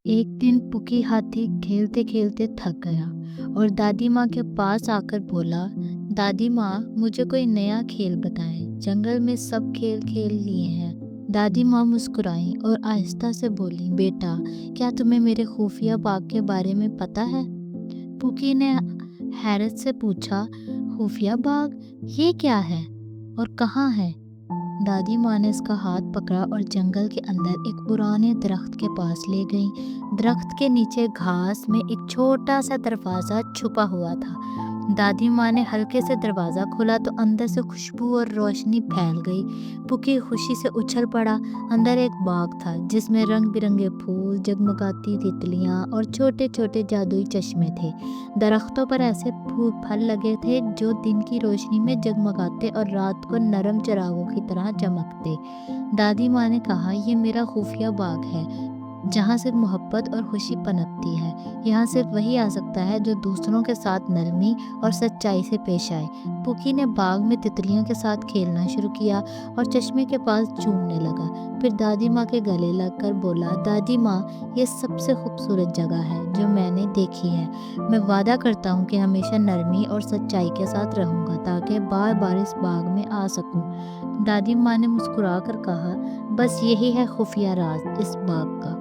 एक दिन पुकी हाथी खेलते खेलते थक गया और दादी माँ के पास आकर बोला, दादी माँ, मुझे कोई नया खेल बताएं। जंगल में सब खेल खेल लिए हैं। दादी माँ मुस्कुराई और आहिस्ता से बोली, बेटा, क्या तुम्हें मेरे खुफिया बाग के बारे में पता है? पुकी ने हैरत से पूछा, खुफिया बाग, ये क्या है और कहाँ है? दादी माँ ने उसका हाथ पकड़ा और जंगल के अंदर एक पुराने दरख्त के पास ले गई। दरख्त के नीचे घास में एक छोटा सा दरवाज़ा छुपा हुआ था। दादी माँ ने हल्के से दरवाज़ा खोला तो अंदर से खुशबू और रोशनी फैल गई। पुकी खुशी से उछल पड़ा। अंदर एक बाग था जिसमें रंग बिरंगे फूल, जगमगाती तितलियाँ और छोटे छोटे जादुई चश्मे थे। दरख्तों पर ऐसे फूल फल लगे थे जो दिन की रोशनी में जगमगाते और रात को नरम चिरागों की तरह चमकते। दादी माँ ने कहा, ये मेरा खुफिया बाग है जहाँ सिर्फ मोहब्बत और खुशी पनपती है। यहाँ सिर्फ वही आ सकता है जो दूसरों के साथ नरमी और सच्चाई से पेश आए। पुकी ने बाग में तितलियों के साथ खेलना शुरू किया और चश्मे के पास झूमने लगा। फिर दादी माँ के गले लगकर बोला, दादी माँ, ये सबसे खूबसूरत जगह है जो मैंने देखी है। मैं वादा करता हूँ कि हमेशा नरमी और सच्चाई के साथ रहूँगा ताकि बार बार इस बाग में आ सकूँ। दादी माँ ने मुस्कुरा कर कहा, बस यही है खुफिया राज इस बाग का।